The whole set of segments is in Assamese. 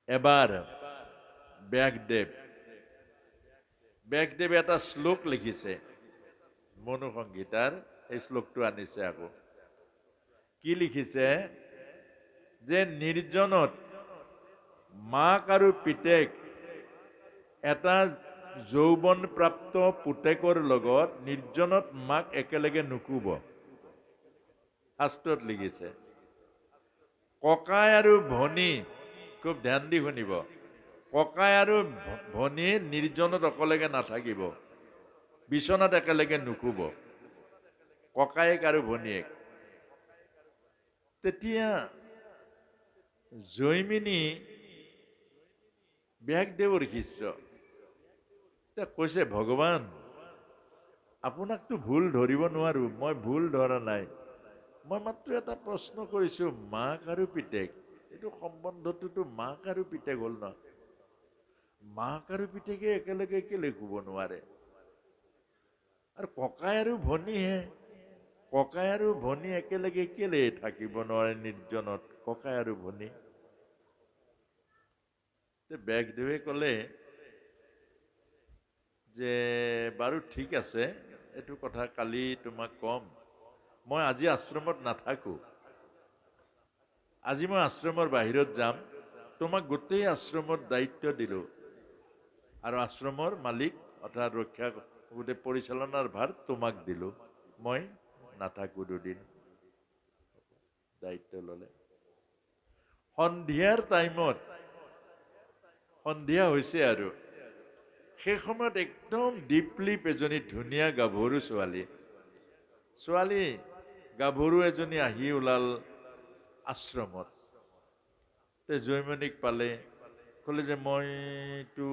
এবাৰ ব্যাসদেৱ এটা শ্লোক লিখিছে মনুসংহিতাৰ এই শ্লোকটো আনিছে আকৌ কি লিখিছে যে নিৰ্জনত মাক আৰু পিতেক এটা যৌৱন প্ৰাপ্ত পুতেকৰ লগত নিৰ্জনত মাক একেলগে নুশুব শাস্ত্ৰত লিখিছে ককাই আৰু ভনী খুব ধ্যান দি শুনিব ককাই আৰু ভনী নিৰ্জনত অকলেগে নাথাকিব বিছনাত একেলগে নুশুব ককায়েক আৰু ভনীয়েক তেতিয়া জৈমিনী ব্যাসদেৱৰ শিষ্য কৈছে ভগৱান আপোনাকতো ভুল ধৰিব নোৱাৰো মই ভুল ধৰা নাই মই মাত্ৰ এটা প্ৰশ্ন কৰিছো মাক আৰু পিতেক এইটো সম্বন্ধটোতো মাক আৰু পিতেক হ'ল ন মাক আৰু পিতেকে একেলগে কেলে শুব নোৱাৰে আৰু ককাই আৰু ভনীহে ককাই আৰু ভনী একেলগে কেলে থাকিব নোৱাৰে নিৰ্জনত ককাই আৰু ভনী ব্যাসদেৱে ক'লে যে বাৰু ঠিক আছে এইটো কথা কালি তোমাক কম মই আজি আশ্ৰমত নাথাকো আজি মই আশ্ৰমৰ বাহিৰত যাম তোমাক গোটেই আশ্ৰমৰ দায়িত্ব দিলো আৰু আশ্ৰমৰ মালিক অৰ্থাৎ ৰক্ষা গোটেই পৰিচালনাৰ ভাৰ তোমাক দিলো মই নাথাকো দুদিন দায়িত্ব ললে সন্ধিয়াৰ টাইমত সন্ধিয়া হৈছে আৰু সেই সময়ত একদম ডিপলিপ এজনী ধুনীয়া গাভৰু ছোৱালী গাভৰু এজনী আহি ওলাল আশ্ৰমত জৈমনিক পালে ক'লে যে মইতো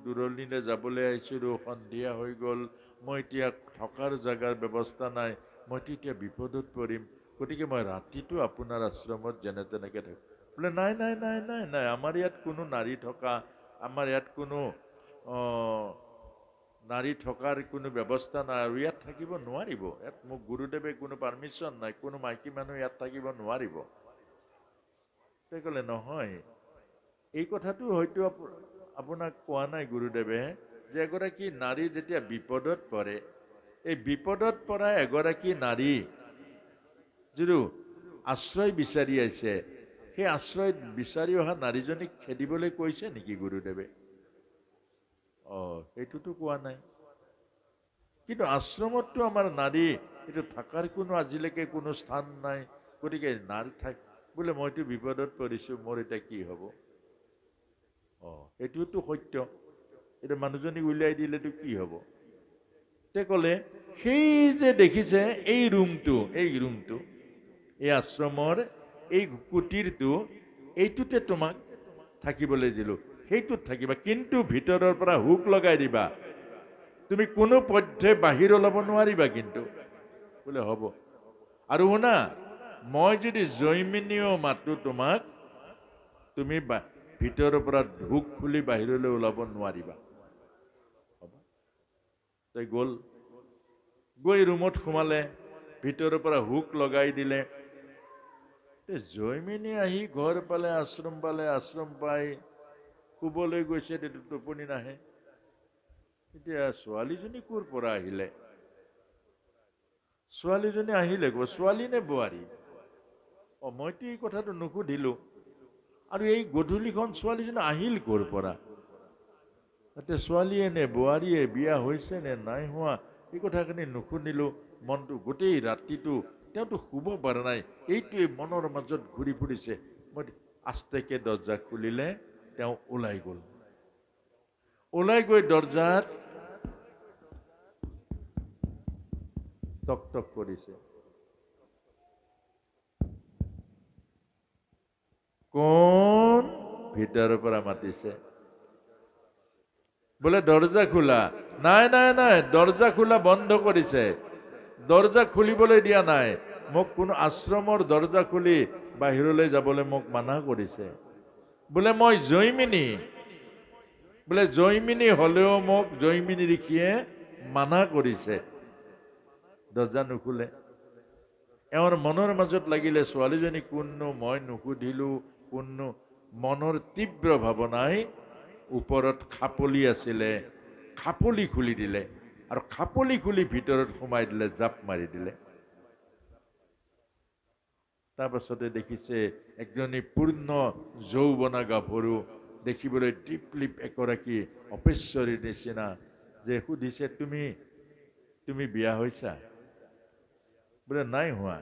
দূৰণিলৈ যাবলৈ আহিছিলোঁ সন্ধিয়া হৈ গ'ল মই এতিয়া থকাৰ জাগাৰ ব্যৱস্থা নাই মইতো এতিয়া বিপদত পৰিম গতিকে মই ৰাতিটো আপোনাৰ আশ্ৰমত যেনে তেনেকৈ থাকোঁ বোলে নাই নাই নাই নাই নাই আমাৰ ইয়াত কোনো নাৰী থকা আমাৰ ইয়াত কোনো নাৰী থকাৰ কোনো ব্যৱস্থা নাই আৰু ইয়াত থাকিব নোৱাৰিব ইয়াত মোক গুৰুদেৱে কোনো পাৰ্মিশ্যন নাই কোনো মাইকী মানুহ ইয়াত থাকিব নোৱাৰিব তেওঁ ক'লে নহয় এই কথাটো হয়তো আপোনাক কোৱা নাই গুৰুদেৱে যে এগৰাকী নাৰী যেতিয়া বিপদত পৰে এই বিপদত পৰা এগৰাকী নাৰী যিটো আশ্ৰয় বিচাৰি আহিছে সেই আশ্ৰয় বিচাৰি অহা নাৰীজনীক খেদিবলৈ কৈছে নেকি গুৰুদেৱে সেইটোতো কোৱা নাই কিন্তু আশ্ৰমততো আমাৰ নাৰী এইটো থকাৰ কোনো আজিলৈকে কোনো স্থান নাই গতিকে নাৰী থাক বোলে মইতো বিপদত পৰিছো মোৰ এতিয়া কি হ'ব এইটোতো সত্য এতিয়া মানুহজনীক উলিয়াই দিলেতো কি হ'ব তে ক'লে সেই যে দেখিছে এই ৰুমটো এই আশ্ৰমৰ এই কুটিৰটো এইটোতে তোমাক থাকিবলৈ দিলো সেইটোত থাকিবা কিন্তু ভিতৰৰ পৰা হুক লগাই দিবা তুমি কোনো পধ্যে বাহিৰ ওলাব নোৱাৰিবা কিন্তু বোলে হ'ব আৰু শুনা মই যদি জৈমিনীও মাতো তোমাক তুমি ভিতৰৰ পৰা হুক খুলি বাহিৰলৈ ওলাব নোৱাৰিবা হ'ব তাই গৈ ৰুমত সোমালে ভিতৰৰ পৰা হুক লগাই দিলে জৈমিনী আহি ঘৰ পালে আশ্ৰম পাই শুবলৈ গৈছে তেতিয়া টোপনি নাহে এতিয়া ছোৱালীজনী ক'ৰ পৰা আহিলে ছোৱালীজনী আহিলে ছোৱালী নে বোৱাৰী মইতো এই কথাটো নুসুধিলো আৰু এই গধূলিখন ছোৱালীজনী আহিল ক'ৰ পৰা এতিয়া ছোৱালীয়ে নে বোৱাৰীয়ে বিয়া হৈছে নে নাই হোৱা এই কথাখিনি নুশুনিলো মনটো গোটেই ৰাতিটো তেওঁতো শুব পৰা নাই এইটোৱে মনৰ মাজত ঘূৰি ফুৰিছে মই আস্তেকে দৰ্জা খুলিলে তেওঁ ওলাই গৈ দৰ্জাত টক টক কৰিছে কোন ভিতৰৰ পৰা মাতিছে বোলে দৰ্জা খোলা নাই নাই নাই দৰ্জা খোলা বন্ধ কৰিছে দৰ্জা খুলিবলৈ দিয়া নাই মোক কোনো আশ্ৰমৰ দৰ্জা খুলি বাহিৰলৈ যাবলৈ মোক মানা কৰিছে বোলে মই জৈমিনী বোলে জৈমিনী হলেও মোক জৈমিনী ঋষিয়ে মানা কৰিছে দৰ্জা নুখুলে এওঁৰ মনৰ মাজত লাগিলে ছোৱালীজনী কোননো মই নুসুধিলো কোননো মনৰ তীব্ৰ ভাৱনাই ওপৰত খাপলি আছিলে, খাপলি খুলি দিলে আৰু খাপলি খুলি ভিতৰত সোমাই দিলে, জাপ মাৰি দিলে। তাৰপাছতে দেখিছে একজনী পূৰ্ণ যৌৱনা গাভৰু, দেখিবলৈ দীপলিপ এগৰাকী অপেশ্বৰীৰ নিচিনা, যে সুধিছে তুমি বিয়া হৈছা? বোলে নাই হোৱা।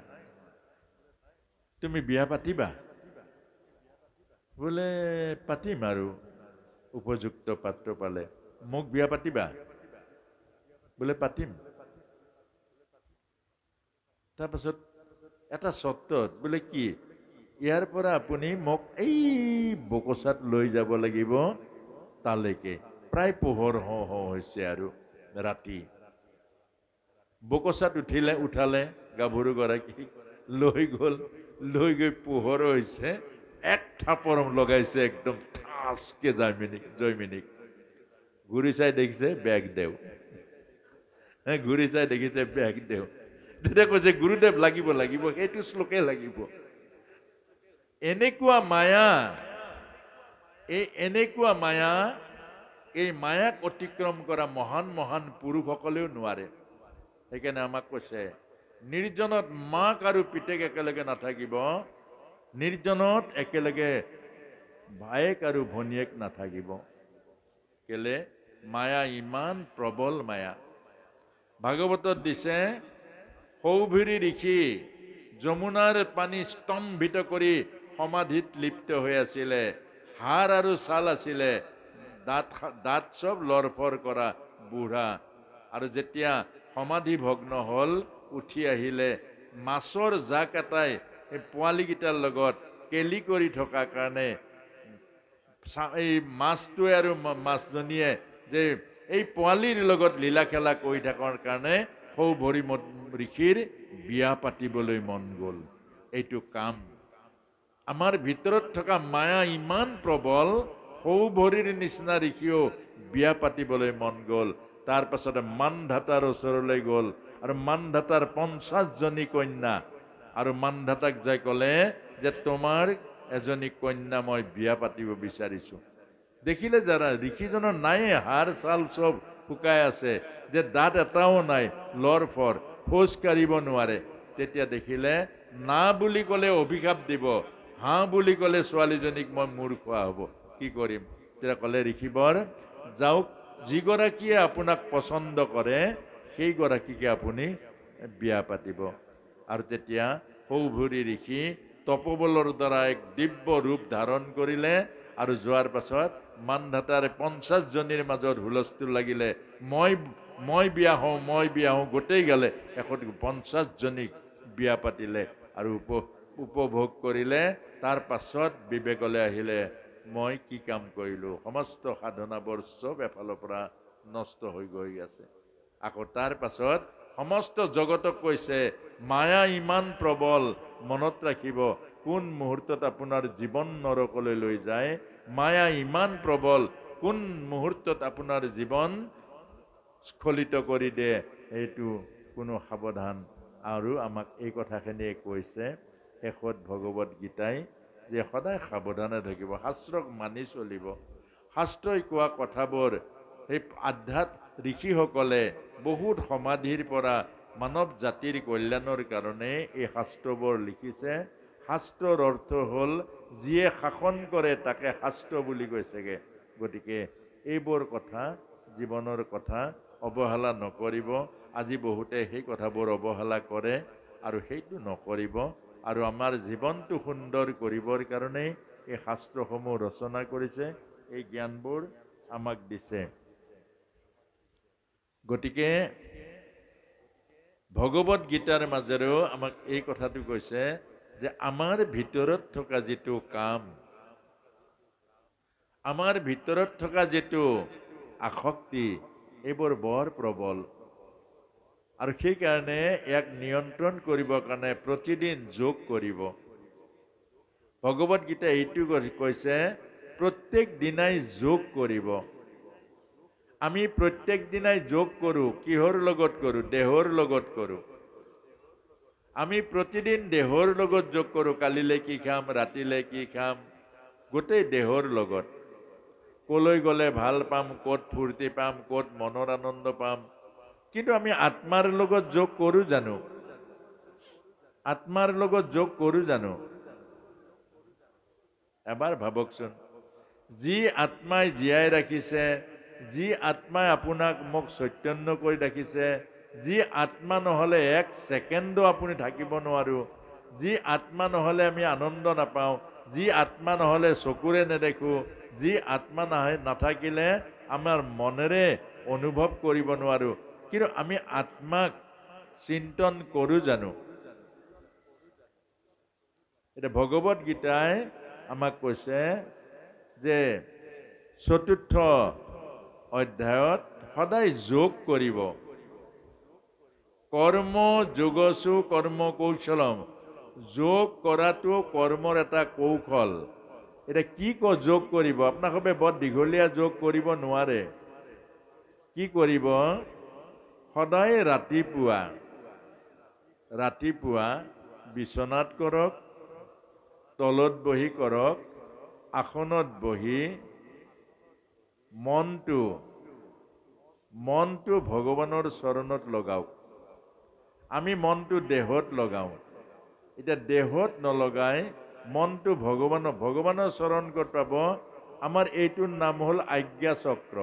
তুমি বিয়া পাতিবা? বোলে পাতিম আৰু উপযুক্ত পাত্ৰ পালে। মোক বিয়া পাতিবা? বোলে পাতিম। তাৰপাছত এটা চৰ্তত, বোলে কি? ইয়াৰ পৰা আপুনি মোক এই বকচাত লৈ যাব লাগিব তালৈকে, প্ৰায় পোহৰ হওঁ হওঁ হৈছে আৰু ৰাতি। বকচাত উঠালে গাভৰুগৰাকীক, লৈ গৈ পোহৰ হৈছে, এক থাপৰ লগাইছে একদম ঠাচকে জয়মিনিক। ঘূৰি চাই দেখিছে বেগ দেও, ঘূৰি চাই দেখিছে বেগ দেও। তেতিয়া কৈছে গুৰুদেৱ লাগিব, সেইটো শ্লোকে লাগিব। এনেকুৱা মায়া, এই মায়াক অতিক্ৰম কৰা মহান মহান পুৰুষসকলেও নোৱাৰে। সেইকাৰণে আমাক কৈছে নিৰ্জনত মাক আৰু পিতেক একেলগে নাথাকিব, নিৰ্জনত একেলগে ভায়েক আৰু ভনীয়েক নাথাকিব। কেলে? মায়া ইমান প্ৰবল মায়া। ভাগৱতত দিছে, সৌভিৰী ঋষি যমুনাৰ পানী স্তম্ভিত কৰি সমাধিত লিপ্ত হৈ আছিলে, হাড় আৰু ছাল আছিলে, দাঁত চব লৰফৰ কৰা বুঢ়া। আৰু যেতিয়া সমাধি ভগ্ন হল, উঠি আহিলে, মাছৰ জাক এটাই এই পোৱালীকেইটাৰ লগত কেলি কৰি থকা কাৰণে এই মাছটোৱে আৰু মাছজনীয়ে যে এই পোৱালীৰ লগত লীলা খেলা কৰি থকাৰ কাৰণে সৌভৰী ঋষিৰ বিয়া পাতিবলৈ মন গ'ল। এইটো কাম। আমাৰ ভিতৰত থকা মায়া ইমান প্ৰবল, সৌভৰীৰ নিচিনা ঋষিও বিয়া পাতিবলৈ মন গ'ল। তাৰ পাছতে মানধাতাৰ ওচৰলৈ গ'ল আৰু মানধাতাৰ 50 জনী কন্যা, আৰু মানধাতাক যাই ক'লে যে তোমাৰ এজনী কন্যা মই বিয়া পাতিব বিচাৰিছো। দেখিলে যাৰা ঋষিজনৰ নাই, হাড় ছাল চব শুকাই আছে, যে দাঁত এটাও নাই, লৰফৰ, খোজ কাঢ়িব নোৱাৰে। তেতিয়া দেখিলে না বুলি ক'লে অভিশাপ দিব, হা বুলি ক'লে ছোৱালীজনীক মই মূৰ খোৱা হ'ব, কি কৰিম? তেতিয়া ক'লে ঋষিবৰ, যাওক, যিগৰাকীয়ে আপোনাক পচন্দ কৰে সেইগৰাকীকে আপুনি বিয়া পাতিব। আৰু তেতিয়া সৌভৰী ঋষি তপোবলৰ দ্বাৰা এক দিব্য ৰূপ ধাৰণ কৰিলে, আৰু যোৱাৰ পাছত মানধাতাৰ 50 জনীৰ মাজত হুলস্থুল লাগিলে, মই বিয়া হওঁ গোটেই গালে। শেষত 50 জনীক বিয়া পাতিলে আৰু উপভোগ কৰিলে। তাৰ পাছত বিবেকলৈ আহিলে, মই কি কাম কৰিলো? সমস্ত সাধনাবোৰ চব এফালৰ পৰা নষ্ট হৈ গৈ আছে। আকৌ তাৰ পাছত সমস্ত জগতক কৈছে, মায়া ইমান প্ৰবল, মনত ৰাখিব, কোন মুহূৰ্তত আপোনাৰ জীৱন নৰকলৈ লৈ যায়। মায়া ইমান প্ৰবল, কোন মুহূৰ্তত আপোনাৰ জীৱন স্খলিত কৰি দিয়ে, এইটো কোনো সাৱধান। আৰু আমাক এই কথাখিনিয়ে কৈছে শেষত ভগৱত গীতাই, যে সদায় সাৱধানে থাকিব, শাস্ত্ৰক মানি চলিব। শাস্ত্ৰই কোৱা কথাবোৰ সেই ঋষিসকলে বহুত সমাধিৰ পৰা মানৱ জাতিৰ কল্যাণৰ কাৰণে এই শাস্ত্ৰবোৰ লিখিছে। শাস্ত্ৰৰ অৰ্থ হ'ল যিয়ে শাসন কৰে তাকে শাস্ত্ৰ বুলি কৈছেগে। গতিকে এইবোৰ কথা, জীৱনৰ কথা অৱহেলা নকৰিব। আজি বহুতে সেই কথাবোৰ অৱহেলা কৰে আৰু সেইটো নকৰিব। আৰু আমাৰ জীৱনটো সুন্দৰ কৰিবৰ কাৰণে এই শাস্ত্ৰসমূহ ৰচনা কৰিছে, এই জ্ঞানবোৰ আমাক দিছে। গতিকে ভগৱত গীতাৰ মাজেৰেও আমাক এই কথাটো কৈছে যে আমাৰ ভিতৰত থকা যিটো কাম, আমাৰ ভিতৰত থকা যিটো আসক্তি, এইবোৰ বৰ প্ৰবল। আৰু সেইকাৰণে ইয়াক নিয়ন্ত্ৰণ কৰিবৰ কাৰণে প্ৰতিদিন যোগ কৰিব। ভগৱত গীতাই এইটো কৈছে, প্ৰত্যেক দিনাই যোগ কৰিব। আমি প্ৰত্যেক দিনাই যোগ কৰোঁ। কিহৰ লগত কৰোঁ? দেহৰ লগত কৰোঁ। আমি প্ৰতিদিন দেহৰ লগত যোগ কৰোঁ। কালিলৈ কি খাম, ৰাতিলৈ কি খাম, গোটেই দেহৰ লগত কলৈ গ'লে ভাল পাম, ক'ত ফূৰ্তি পাম, ক'ত মনৰ আনন্দ পাম, কিন্তু আমি আত্মাৰ লগত যোগ কৰোঁ জানো? আত্মাৰ লগত যোগ কৰোঁ জানো? এবাৰ ভাবকচোন, যি আত্মাই জীয়াই ৰাখিছে, যি আত্মাই আপোনাক মোক চৈতন্য কৰি ৰাখিছে, যি আত্মা নহ'লে এক ছেকেণ্ডো আপুনি থাকিব নোৱাৰো, যি আত্মা নহ'লে আমি আনন্দ নাপাওঁ, যি আত্মা নহ'লে চকুৰে নেদেখোঁ, যি আত্মা নাথাকিলে আমাৰ মনেৰে অনুভৱ কৰিব নোৱাৰো, কিন্তু আমি আত্মাক চিন্তন কৰোঁ জানো? এতিয়া ভগৱত গীতাই আমাক কৈছে যে ৪ৰ্থ অধ্যায়ত সদায় যোগ কৰিব। কৰ্ম যোগসু কৰ্ম কৌশলম, যোগ কৰাটো কৰ্মৰ এটা কৌশল। এতিয়া কি যোগ কৰিব? আপোনালোকে বৰ দীঘলীয়া যোগ কৰিব নোৱাৰে। কি কৰিব? সদায় ৰাতিপুৱা বিচনাত কৰক, তলত বহি কৰক, আসনত বহি মনটো ভগৱানৰ চৰণত লগাওক। আমি মনটো দেহত লগাওঁ, এতিয়া দেহত নলগাই মনটো ভগৱানৰ চৰণ ক'ত পাব? আমাৰ এইটোৰ নাম হ'ল আজ্ঞা চক্ৰ।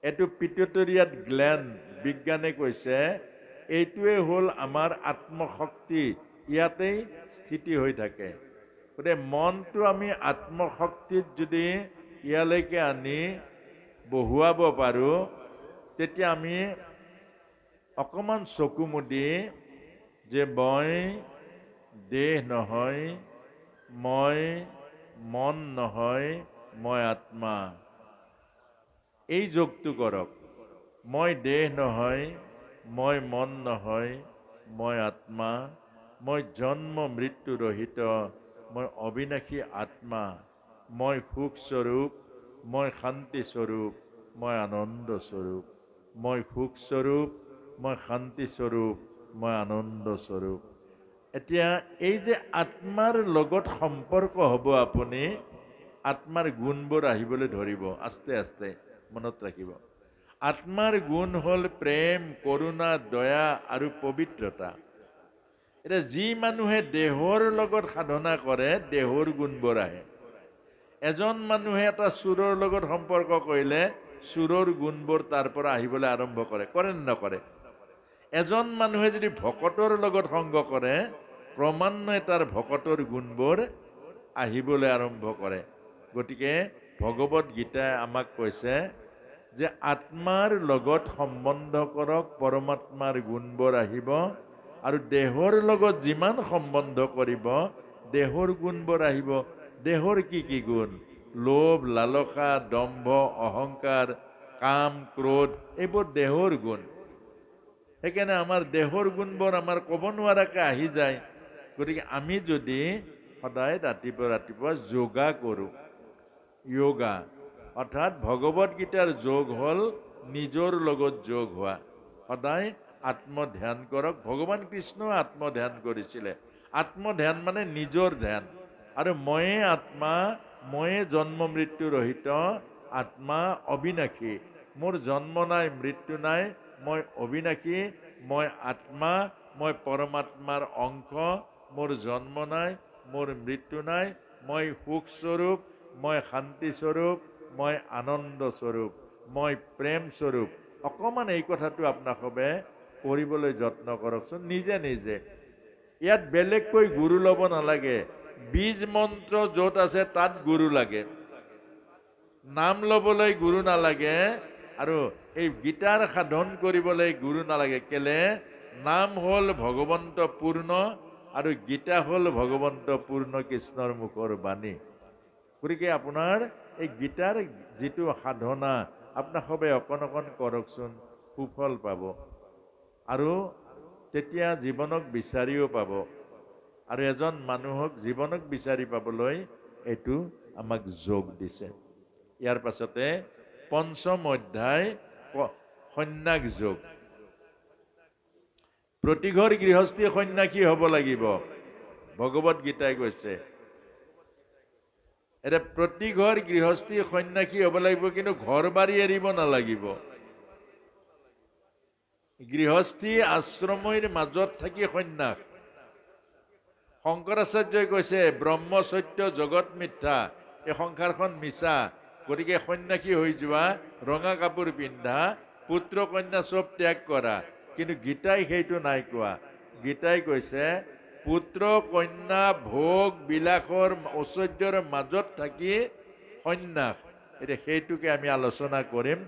এইটো পিটুটৰিয়াত গ্লেণ্ড, বিজ্ঞানে কৈছে এইটোৱে হ'ল আমাৰ আত্মশক্তি, ইয়াতেই স্থিতি হৈ থাকে। গতিকে মনটো আমি আত্মশক্তিত যদি ইয়ালৈকে আনি বহুৱাব পাৰোঁ, তেতিয়া আমি অকণমান চকু মুদি যে মই দেহ নহয়, মই মন নহয়, মই আত্মা, এই যোগটো কৰক। মই দেহ নহয়, মই মন নহয়, মই আত্মা, মই জন্ম মৃত্যু ৰহিত, মই অবিনাশী আত্মা, মই সুখ স্বৰূপ, মই শান্তি স্বৰূপ, মই আনন্দ স্বৰূপ, মই সুখ স্বৰূপ, মই শান্তি স্বৰূপ, মই আনন্দ স্বৰূপ। এতিয়া এই যে আত্মাৰ লগত সম্পৰ্ক হ'ব, আপুনি আত্মাৰ গুণবোৰ আহিবলৈ ধৰিব আস্তে আস্তে। মনত ৰাখিব, আত্মাৰ গুণ হ'ল প্ৰেম, কৰুণা, দয়া আৰু পবিত্ৰতা। এতিয়া যি মানুহে দেহৰ লগত সাধনা কৰে, দেহৰ গুণবোৰ আহে। এজন মানুহে এটা চুৰৰ লগত সম্পৰ্ক কৰিলে চুৰৰ গুণবোৰ তাৰ পৰা আহিবলৈ আৰম্ভ কৰে, কৰে নে নকৰে? এজন মানুহে যদি ভকতৰ লগত সংগ কৰে, ক্ৰমান্বয়ে তাৰ ভকতৰ গুণবোৰ আহিবলৈ আৰম্ভ কৰে। গতিকে ভগৱত গীতাই আমাক কৈছে যে আত্মাৰ লগত সম্বন্ধ কৰক, পৰমাত্মাৰ গুণবোৰ আহিব, আৰু দেহৰ লগত যিমান সম্বন্ধ কৰিব দেহৰ গুণবোৰ আহিব। দেহৰ কি কি গুণ? লোভ, লালসা, দম্ভ, অহংকাৰ, কাম, ক্ৰোধ, এইবোৰ দেহৰ গুণ। সেইকাৰণে আমাৰ দেহৰ গুণবোৰ আমাৰ ক'ব নোৱাৰাকৈ আহি যায়। গতিকে আমি যদি সদায় ৰাতিপুৱা যোগা কৰোঁ, য়োগা অৰ্থাৎ ভগৱত গীতাৰ যোগ হ'ল নিজৰ লগত যোগ হোৱা। সদায় আত্মধ্যান কৰক। ভগৱান কৃষ্ণই আত্মধ্যান কৰিছিলে। আত্মধ্যান মানে নিজৰ ধ্যান। আৰু ময়ে আত্মা, ময়ে জন্ম মৃত্যু ৰহিত, আত্মা অবিনাশী, মোৰ জন্ম নাই, মৃত্যু নাই, মই অবিনাশী, মই আত্মা, মই পৰমাত্মাৰ অংশ, মোৰ জন্ম নাই, মোৰ মৃত্যু নাই, মই সুখ স্বৰূপ, মই শান্তি স্বৰূপ, মই আনন্দ স্বৰূপ, মই প্ৰেম স্বৰূপ। অকণমান এই কথাটো আপোনালোকে কৰিবলৈ যত্ন কৰকচোন নিজে নিজে। ইয়াত বেলেগকৈ গুৰু ল'ব নালাগে। বীজ মন্ত্ৰ য'ত আছে তাত গুৰু লাগে, নাম ল'বলৈ গুৰু নালাগে, আৰু এই গীতাৰ সাধন কৰিবলৈ গুৰু নালাগে। কেলে? নাম হ'ল ভগৱন্ত পূৰ্ণ, আৰু গীতা হ'ল ভগৱন্ত পূৰ্ণ কৃষ্ণৰ মুখৰ বাণী। গতিকে আপোনাৰ এই গীতাৰ যিটো সাধনা আপোনালোকে অকণ অকণ কৰকচোন, সুফল পাব, আৰু তেতিয়া জীৱনক বিচাৰিও পাব। আৰু এজন মানুহক জীৱনক বিচাৰি পাবলৈ এইটো আমাক যোগ দিছে। ইয়াৰ পাছতে পঞ্চম অধ্যায় সন্ন্যাস যোগ। প্ৰতিঘৰ গৃহস্থী সন্ন্যাসী হ'ব লাগিব। ভগৱত গীতাই কৈছে এটা প্ৰতি ঘৰ গৃহস্থী সন্ন্যাসী হ'ব লাগিব, কিন্তু ঘৰ বাৰী এৰিব নালাগিব। গৃহস্থী আশ্ৰমৰ মাজত থাকি সন্ন্যাস। শংকৰাচাৰ্যই কৈছে ব্ৰহ্মচত্য জগত মিথ্যা, এই সংসাৰখন মিছা, গতিকে সন্ন্যাসী হৈ যোৱা, ৰঙা কাপোৰ পিন্ধা, পুত্ৰ কন্যা চব ত্যাগ কৰা। কিন্তু গীতাই সেইটো নাই কোৱা। গীতাই কৈছে পুত্ৰ কন্যা ভোগ বিলাসৰ ঐশ্বৰ্যৰ মাজত থাকি সন্ন্যাস। এতিয়া সেইটোকে আমি আলোচনা কৰিম।